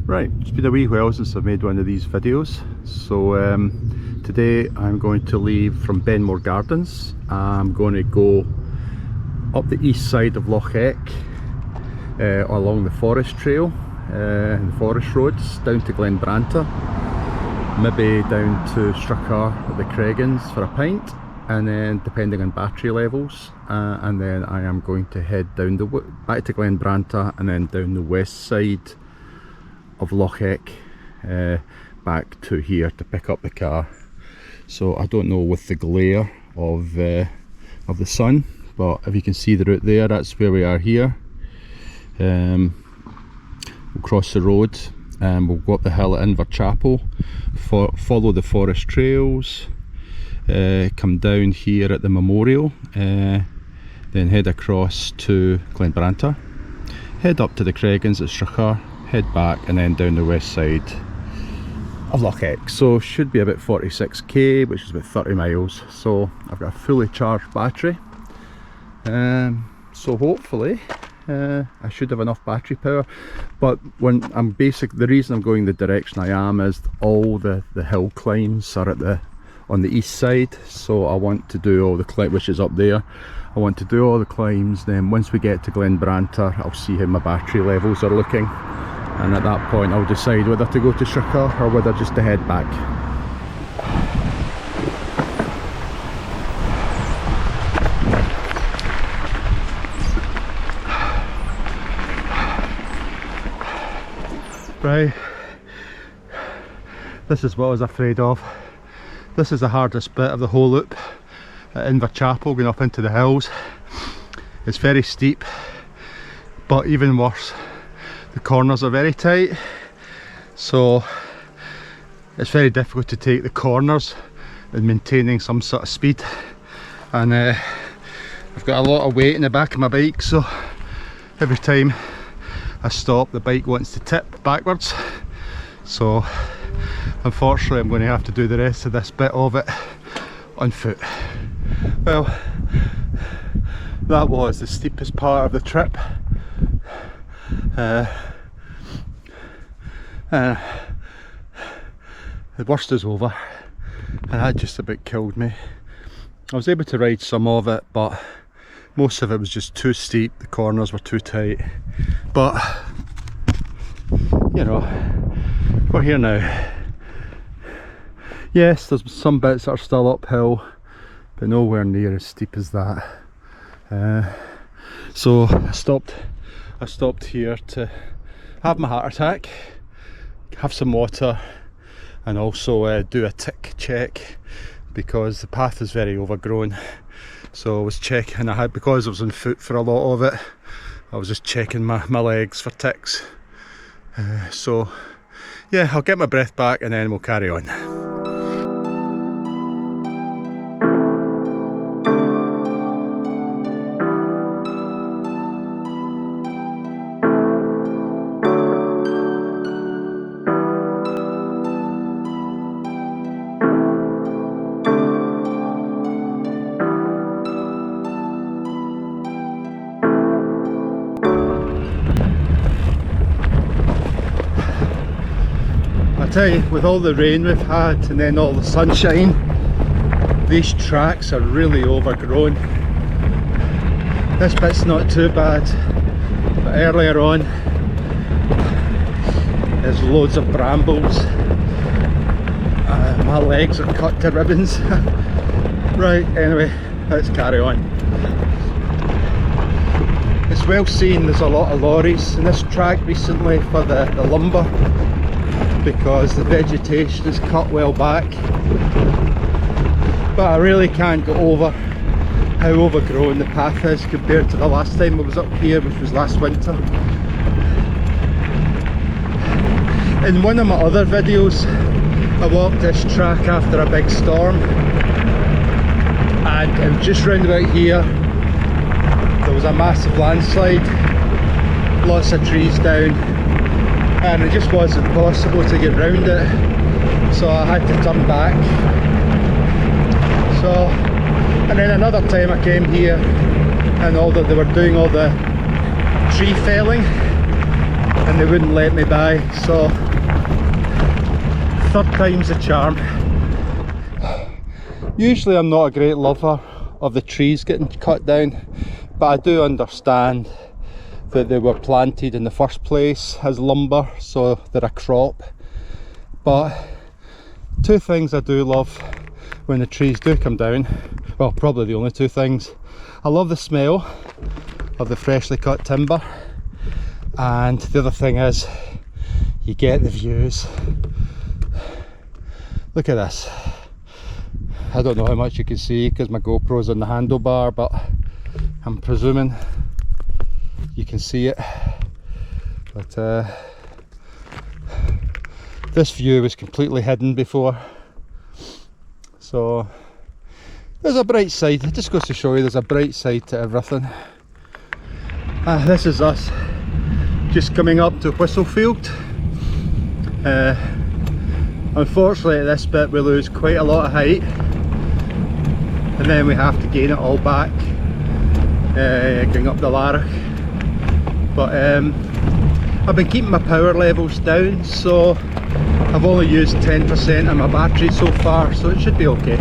Right, it's been a wee while since I've made one of these videos, so today I'm going to leave from Benmore Gardens. I'm going to go up the east side of Loch Eck, along the forest trail, and the forest roads, down to Glenbranter, maybe down to Strachur at the Cregans for a pint, and then depending on battery levels, and then I am going to head down back to Glenbranter and then down the west side of Loch Eck, back to here to pick up the car. So I don't know with the glare of the sun, but if you can see the route there, that's where we are here. We'll cross the road and we'll go up the hill at Inverchapel, follow the forest trails, come down here at the memorial, then head across to Glenbranter, head up to the Cregans at Strachur, head back and then down the west side of Loch Eck. So should be about 46k, which is about 30 miles. So I've got a fully charged battery, so hopefully I should have enough battery power. But when the reason I'm going the direction I am is all the hill climbs are on the east side, so I want to do all the climb, which is up there. I want to do all the climbs, then once we get to Glenbranter I'll see how my battery levels are looking, and at that point I'll decide whether to go to Strachur or whether just to head back. Right, this is what I was afraid of. This is the hardest bit of the whole loop at Inverchapel, going up into the hills. It's very steep, but even worse, the corners are very tight, so it's very difficult to take the corners and maintaining some sort of speed. And I've got a lot of weight in the back of my bike, so every time I stop the bike wants to tip backwards. So unfortunately I'm going to have to do the rest of this bit of it on foot. Well, that was the steepest part of the trip. The worst is over, and that just about killed me. I was able to ride some of it, but most of it was just too steep, the corners were too tight. But you know, we're here now. Yes, there's some bits that are still uphill, but nowhere near as steep as that. So I stopped here to have my heart attack, have some water, and also do a tick check, because the path is very overgrown. So I was checking, because I was on foot for a lot of it, I was just checking my legs for ticks. So yeah, I'll get my breath back and then we'll carry on. I tell you, with all the rain we've had and then all the sunshine, these tracks are really overgrown. This bit's not too bad, but earlier on there's loads of brambles. My legs are cut to ribbons. Right, anyway, let's carry on. It's well seen, there's a lot of lorries in this track recently for the lumber, because the vegetation is cut well back. But I really can't get over how overgrown the path is compared to the last time I was up here, which was last winter. In one of my other videos I walked this track after a big storm, and it was just round about here. There was a massive landslide, lots of trees down, and it just wasn't possible to get round it, so I had to turn back. So, and then another time I came here and they were doing all the tree felling, and they wouldn't let me by, so third time's the charm. Usually I'm not a great lover of the trees getting cut down, but I do understand that they were planted in the first place as lumber, so they're a crop. But two things I do love when the trees do come down, well, probably the only two things. I love the smell of the freshly cut timber, and the other thing is you get the views. Look at this. I don't know how much you can see because my GoPro's on the handlebar, but I'm presuming you can see it. But this view was completely hidden before, so there's a bright side. It just goes to show you there's a bright side to everything. This is us just coming up to Whistlefield. Unfortunately at this bit we lose quite a lot of height, and then we have to gain it all back going up the Larach. But I've been keeping my power levels down, so I've only used 10% of my battery so far, so it should be okay.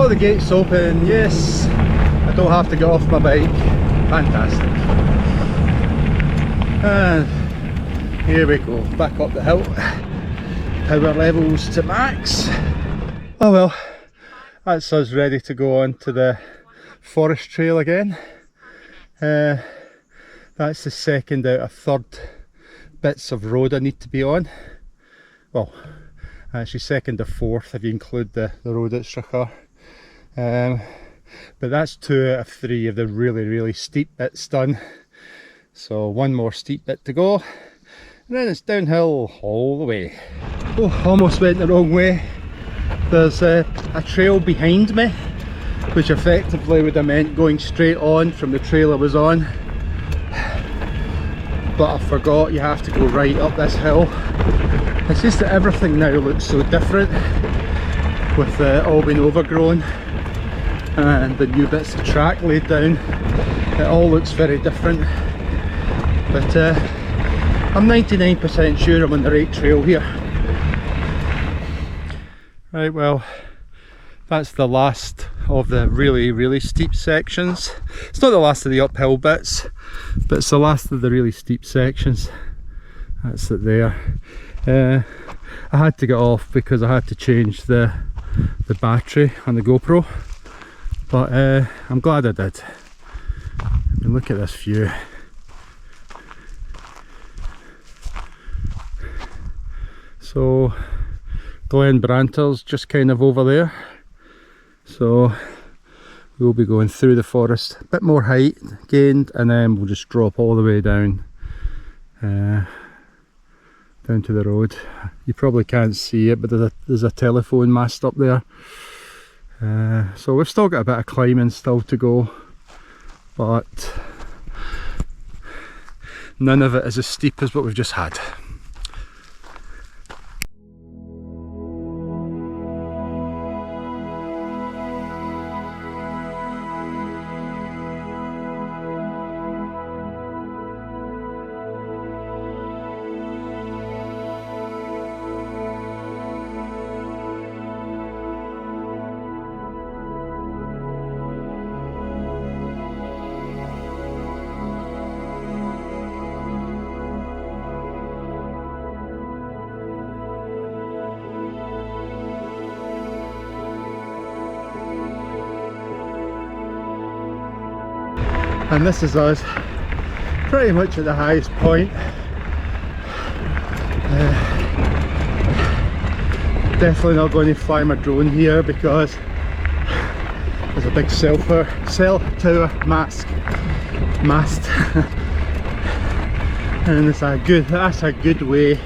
The gate's open, yes, I don't have to get off my bike, fantastic. And here we go, back up the hill, power levels to max. Oh well, that's us ready to go on to the forest trail again. That's the second out of third bits of road I need to be on. Well, actually second or fourth if you include the road at Strachur. But that's 2 out of 3 of the really steep bits done, so one more steep bit to go, and then it's downhill all the way. Oh, almost went the wrong way. There's a trail behind me which effectively would have meant going straight on from the trail I was on, but I forgot you have to go right up this hill. It's just that everything now looks so different with all being overgrown and the new bits of track laid down. It all looks very different, but I'm 99% sure I'm on the right trail here. Right, well, that's the last of the really steep sections. It's not the last of the uphill bits, but it's the last of the really steep sections. That's it there. I had to get off because I had to change the battery on the GoPro, but I'm glad I did. I mean, look at this view. So Glenbranter's just kind of over there, so we'll be going through the forest, a bit more height gained, and then we'll just drop all the way down down to the road. You probably can't see it, but there's a telephone mast up there. So we've still got a bit of climbing still to go, but none of it is as steep as what we've just had. And this is us pretty much at the highest point. Definitely not going to fly my drone here because there's a big cell tower mast and that's a good way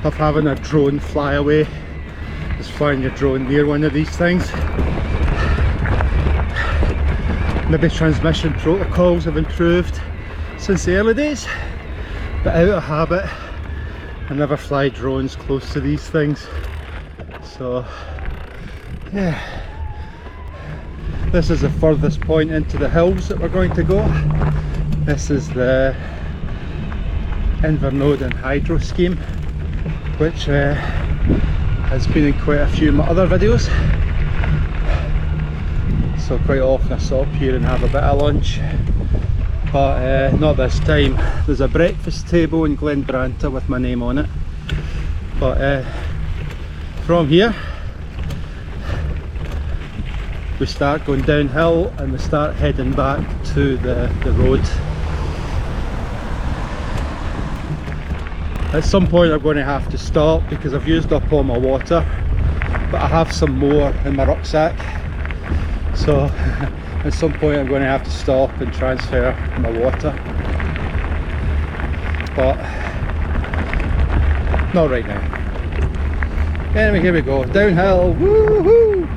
of having a drone fly away, is flying your drone near one of these things. Maybe transmission protocols have improved since the early days, but out of habit I never fly drones close to these things. So yeah, this is the furthest point into the hills that we're going to go. This is the Inverchapel hydro scheme, which has been in quite a few of my other videos. So quite often I stop here and have a bit of lunch, but not this time. There's a breakfast table in Glenbranter with my name on it, but from here we start going downhill and we start heading back to the road. At some point I'm going to have to stop because I've used up all my water, but I have some more in my rucksack. So at some point I'm going to have to stop and transfer my water, but not right now. Anyway, here we go, downhill, woohoo!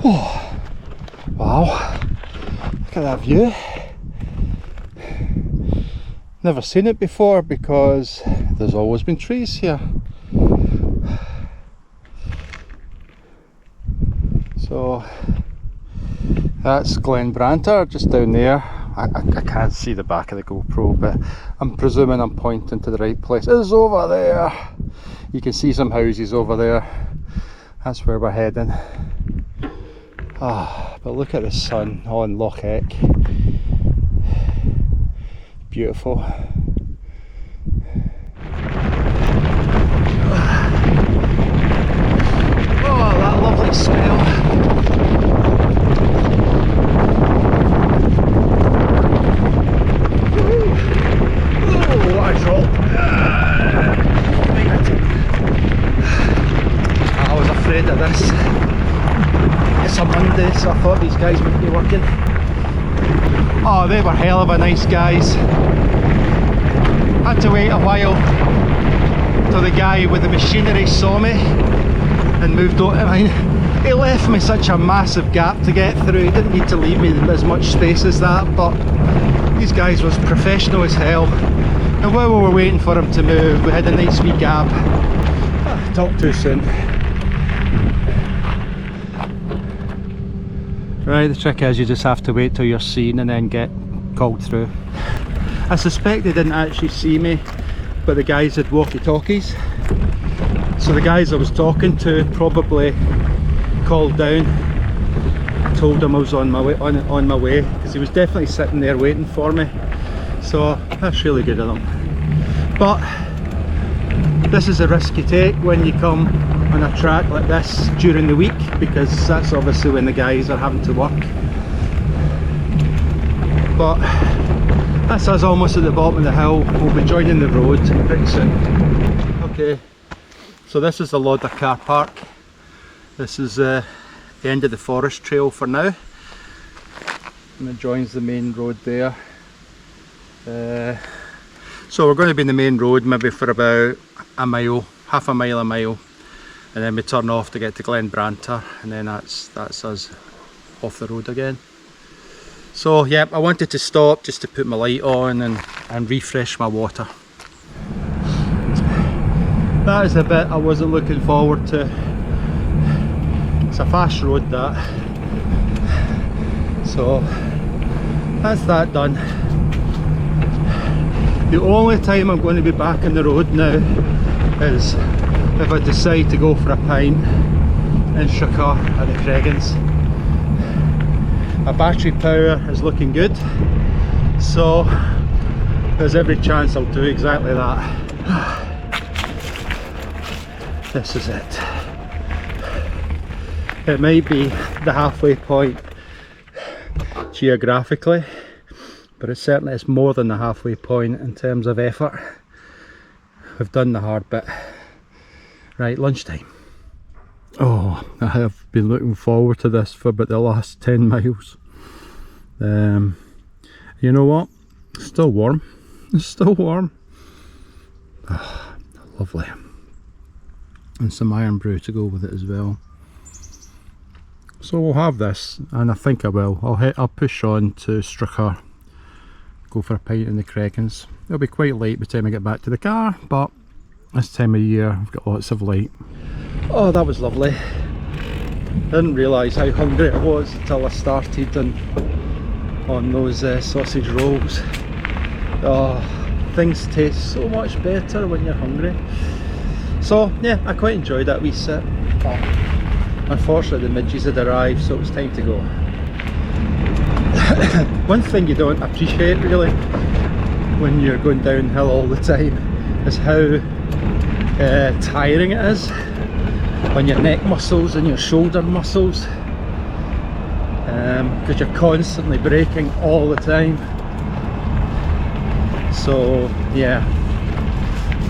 Oh. Wow, look at that view. Never seen it before because there's always been trees here. So that's Glenbranter just down there. I can't see the back of the GoPro, but I'm presuming I'm pointing to the right place. It's over there. You can see some houses over there. That's where we're heading. Ah, but look at the sun on Loch Eck. Beautiful. Oh, that lovely smell. Oh, what a drop. I was afraid of this. It's a Monday, so I thought these guys would be working. Oh, they were hell of a nice guys. Had to wait a while till the guy with the machinery saw me and moved on. I mean, he left me such a massive gap to get through. He didn't need to leave me as much space as that, but these guys was professional as hell. And while we were waiting for him to move, we had a nice wee gap. Talk too soon. Right, the trick is you just have to wait till you're seen and then get called through. I suspect they didn't actually see me, but the guys had walkie-talkies. So the guys I was talking to probably called down, told him I was on my way, because he was definitely sitting there waiting for me. So that's really good of them. But this is a risk you take when you come on a track like this during the week, because that's obviously when the guys are having to work. But that's us almost at the bottom of the hill. We'll be joining the road pretty soon. Okay, so this is the Loch Eck car park. This is the end of the forest trail for now, and it joins the main road there. So we're going to be in the main road maybe for about a mile, half a mile, and then we turn off to get to Glenbranter, and then that's us off the road again. So yeah, I wanted to stop just to put my light on and refresh my water. That is a bit I wasn't looking forward to. It's a fast road, that. So that's that done. The only time I'm going to be back on the road now is if I decide to go for a pint in Strachur at the Cregans. My battery power is looking good, so there's every chance I'll do exactly that. This is it. It might be the halfway point geographically, but it certainly is more than the halfway point in terms of effort. We've done the hard bit. Right, lunchtime. Oh, I have been looking forward to this for about the last 10 miles. You know what? It's still warm. It's still warm. Oh, lovely. And some iron brew to go with it as well. So we'll have this, and I think I will. I'll push on to Strachur, go for a pint in the Cregans. It'll be quite late by the time I get back to the car, but this time of year I've got lots of light. Oh, that was lovely. Didn't realise how hungry I was until I started on those sausage rolls. Oh, things taste so much better when you're hungry. So yeah, I quite enjoyed that wee sit. But unfortunately the midges had arrived, so it was time to go. One thing you don't appreciate really when you're going downhill all the time is how tiring it is on your neck muscles and your shoulder muscles, because you're constantly braking all the time. So yeah,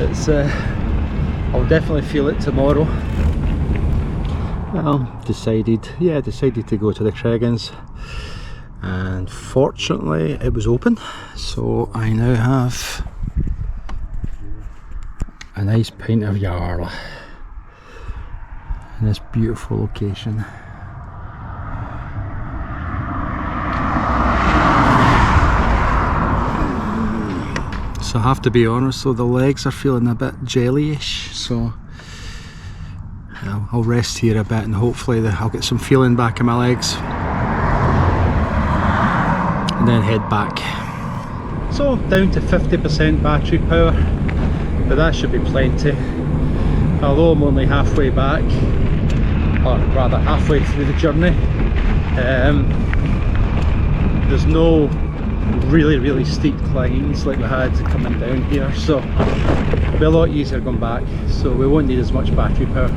it's I'll definitely feel it tomorrow. Well, decided to go to the Cregans, and fortunately it was open, so I now have a nice pint of Jarl in this beautiful location. So I have to be honest, so the legs are feeling a bit jellyish, so I'll rest here a bit and hopefully I'll get some feeling back in my legs and then head back. So down to 50% battery power, but that should be plenty. Although I'm only halfway back, or rather halfway through the journey, there's no really steep climbs like we had coming down here, so it'll be a lot easier going back, so we won't need as much battery power.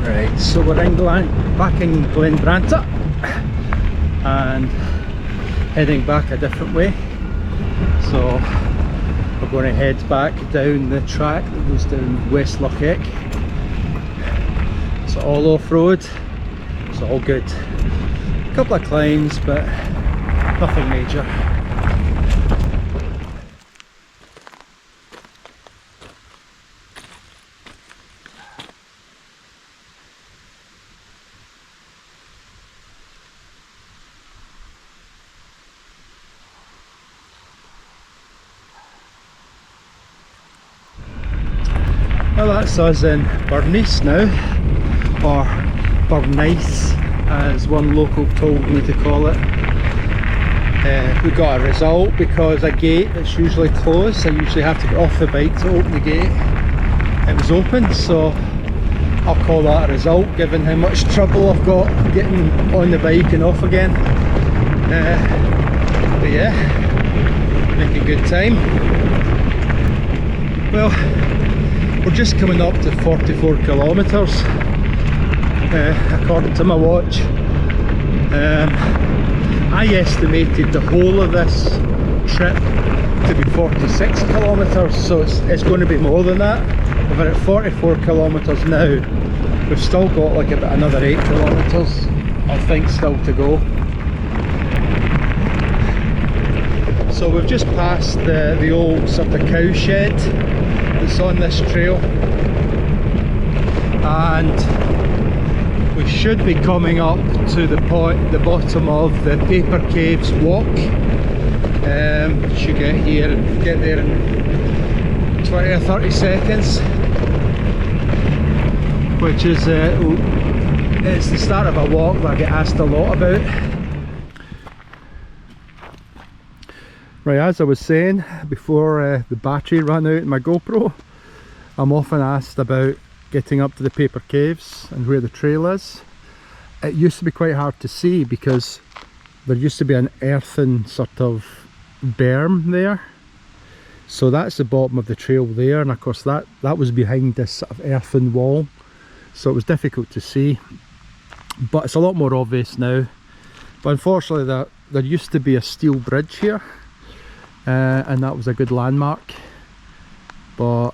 Right, so we're back in Glenbranter and heading back a different way. So we're going to head back down the track that goes down West Loch Eck. It's all off-road, it's all good. A couple of climbs, but nothing major. Well, that's us in Burnice now, or Burnice as one local told me to call it. We got a result because a gate that's usually closed, I usually have to get off the bike to open the gate. It was open, so I'll call that a result given how much trouble I've got getting on the bike and off again. But yeah, making good time. Well, we're just coming up to 44 kilometres according to my watch. I estimated the whole of this trip to be 46 kilometres, so it's going to be more than that. We're at 44 kilometres now. We've still got like about another 8 kilometres I think still to go. So we've just passed the old sort of cow shed that's on this trail, and we should be coming up to the bottom of the Paper Caves walk. Should get there in 20 or 30 seconds, which is it's the start of a walk that I get asked a lot about. Right, as I was saying before the battery ran out in my GoPro, I'm often asked about getting up to the Paper Caves and where the trail is. It used to be quite hard to see because there used to be an earthen sort of berm there, So that's the bottom of the trail there, and of course that was behind this sort of earthen wall, so it was difficult to see, but it's a lot more obvious now. But unfortunately there used to be a steel bridge here, and that was a good landmark, but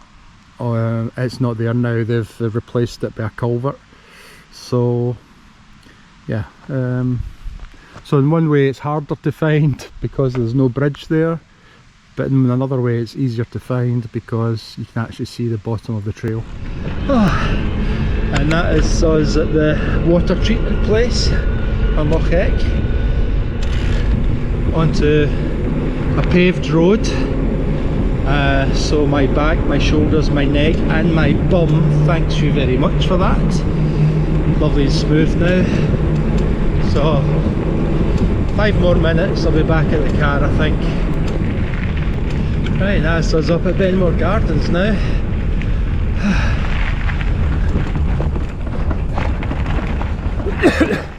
it's not there now. They've replaced it by a culvert. So yeah, so in one way it's harder to find because there's no bridge there, but in another way it's easier to find because you can actually see the bottom of the trail. And that is us at the water treatment place on Loch Eck, onto a paved road. So my back, my shoulders, my neck and my bum thanks you very much for that. Lovely and smooth now. So 5 more minutes, I'll be back at the car, I think. Right, that's us up at Benmore Gardens now.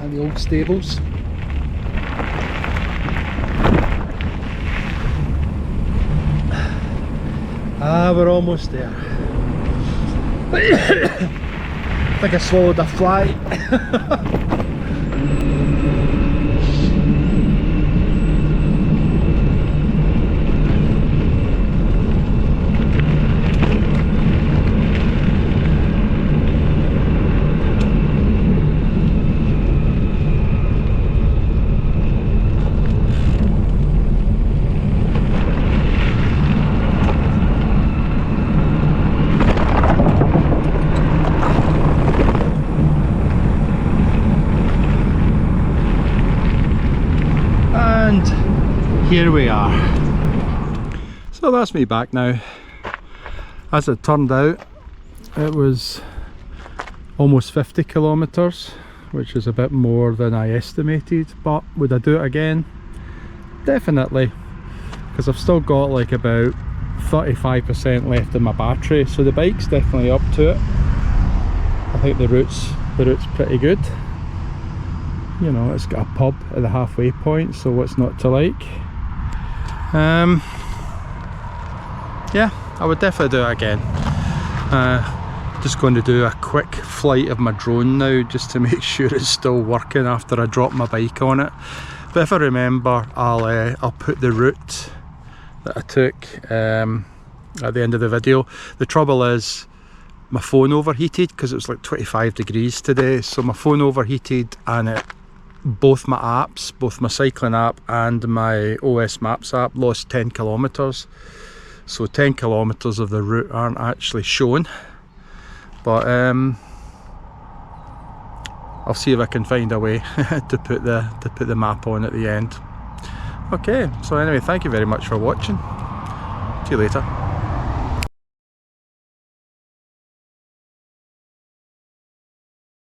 And the old stables. We're almost there. I think I swallowed a fly. Here we are. So that's me back now. As it turned out, it was almost 50 kilometres, which is a bit more than I estimated, but would I do it again? Definitely, because I've still got like about 35% left in my battery, so the bike's definitely up to it. I think the route's pretty good. You know, it's got a pub at the halfway point, so what's not to like? Yeah, I would definitely do it again. Just going to do a quick flight of my drone now just to make sure it's still working after I drop my bike on it. But if I remember, I'll put the route that I took at the end of the video. The trouble is my phone overheated because it was like 25 degrees today, so my phone overheated and both my apps, both my cycling app and my OS Maps app, lost 10 kilometres. So 10 kilometres of the route aren't actually shown, but I'll see if I can find a way to put the map on at the end. Okay, so anyway, thank you very much for watching. See you later.